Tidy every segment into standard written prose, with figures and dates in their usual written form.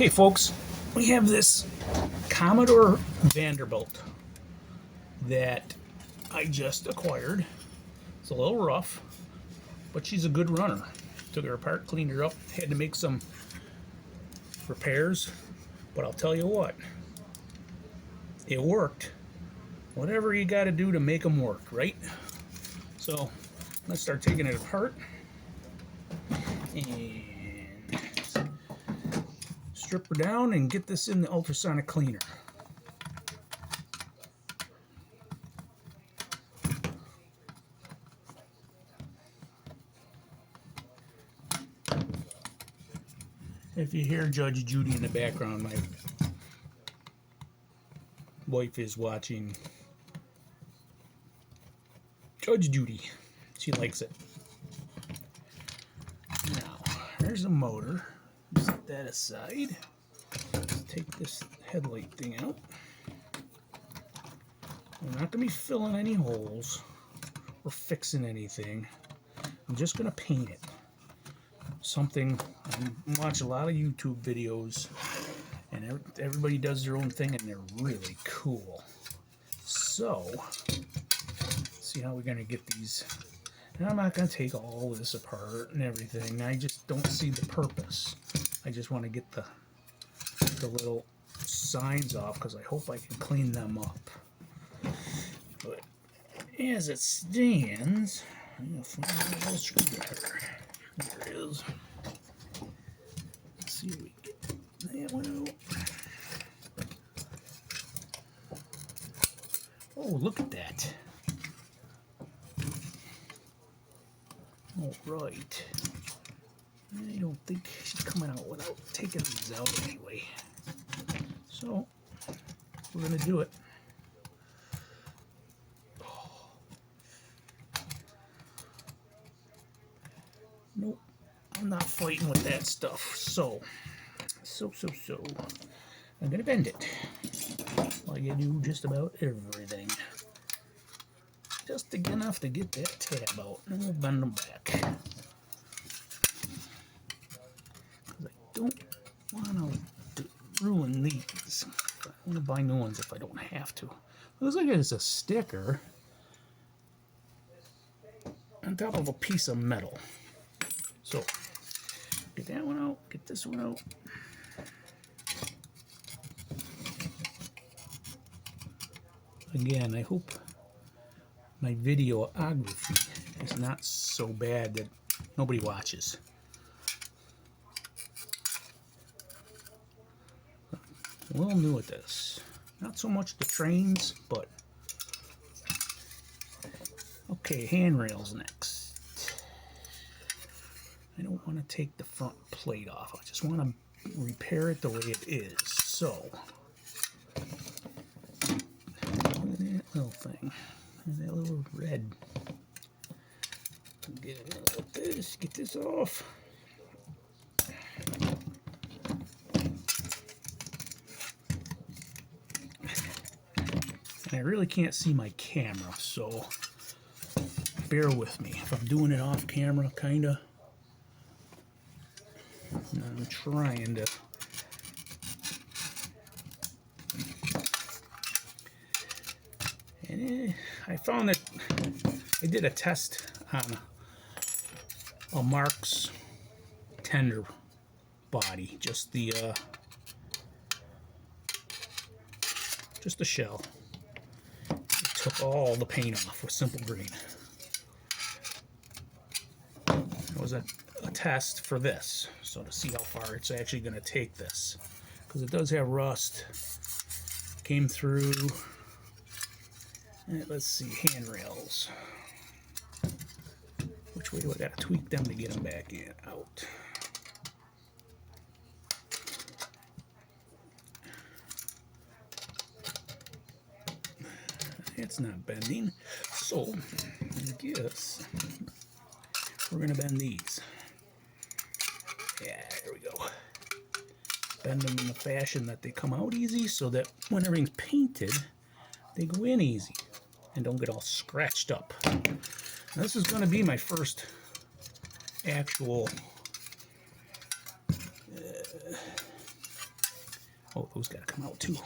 Okay, folks, we have this Commodore Vanderbilt that I just acquired. It's a little rough, but she's a good runner. Took her apart, cleaned her up, had to make some repairs, but I'll tell you what, it worked. Whatever you got to do to make them work, right? So let's start taking it apart and strip her down and get this in the ultrasonic cleaner. If you hear Judge Judy in the background, my wife is watching Judge Judy. She likes it. Now, here's the motor. Set that aside. Let's take this headlight thing out. I'm not going to be filling any holes or fixing anything. I'm just going to paint it. Something, I watch a lot of YouTube videos, and everybody does their own thing, and they're really cool. So, let's see how we're going to get these. And I'm not going to take all this apart and everything. I just don't see the purpose. I just want to get the little signs off because I hope I can clean them up. But as it stands, I'm going to find a little screwdriver. There it is. Let's see if we get that one out. Oh, look at that. All right. I don't think she's coming out without taking these out anyway. So, we're going to do it. Nope, I'm not fighting with that stuff. So, I'm going to bend it. Like I do just about everything. Just enough to get that tab out, and we'll bend them back. Because I don't want to ruin these. I want to buy new ones if I don't have to. It looks like it's a sticker on top of a piece of metal. So, get that one out, get this one out. Again, I hope my videography is not so bad that nobody watches. A little new at this. Not so much the trains, but okay, handrails next. I don't want to take the front plate off. I just want to repair it the way it is. So, look at that little thing. That little red. Get this off. And I really can't see my camera, so bear with me. If I'm doing it off camera, kinda. I'm trying to. And I found that I did a test on a Mark's tender body, just the shell. It took all the paint off with simple green. It was a test for this, so to see how far it's actually going to take this, because it does have rust. Came through. And let's see, handrails. Which way do I got to tweak them to get them back in? Out. It's not bending, so I guess we're going to bend these. Yeah, there we go. Bend them in the fashion that they come out easy, so that when everything's painted, they go in easy and don't get all scratched up. Now, this is going to be my first actual Oh, those got to come out too.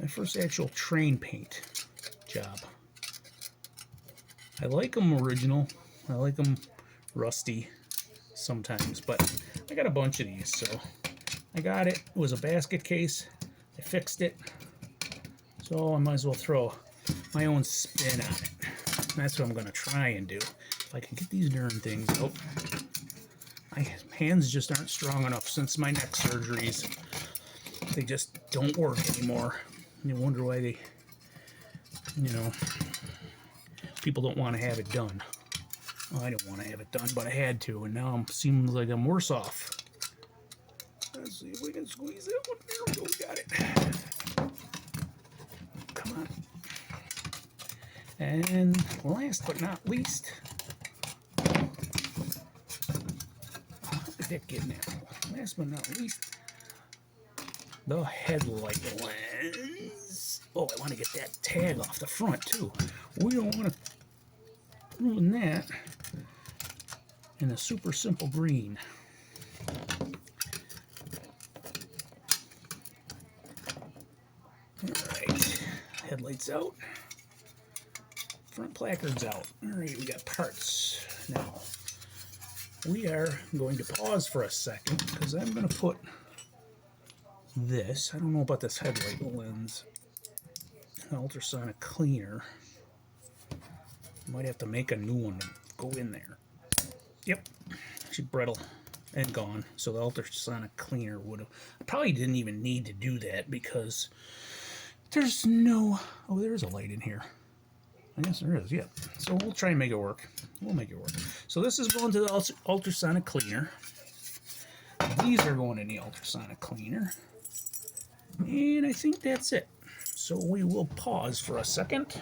My first actual train paint job. I like them original. I like them rusty sometimes, but I got a bunch of these, so I got it. It was a basket case. I fixed it, so I might as well throw my own spin on it. And that's what I'm going to try and do. If I can get these darn things out. My hands just aren't strong enough since my neck surgeries. They just don't work anymore. And you wonder why they, you know, people don't want to have it done. Well, I didn't want to have it done, but I had to, and now it seems like I'm worse off. Let's see if we can squeeze that one. There we go, we got it. Come on. And last but not least, how did that get in there? Last but not least, the headlight lens. Oh, I want to get that tag off the front too. We don't want to ruin that in a super simple green. Alright, headlights out, front placards out. Alright, we got parts. Now, we are going to pause for a second because I'm going to put this, I don't know about this headlight lens, an ultrasonic cleaner. Might have to make a new one to go in there. Yep, she's brittle and gone. So the ultrasonic cleaner would have, I probably didn't even need to do that because there's no, oh, there is a light in here. I guess there is, yeah. So we'll try and make it work. We'll make it work. So this is going to the ultrasonic cleaner. These are going in the ultrasonic cleaner. And I think that's it. So we will pause for a second.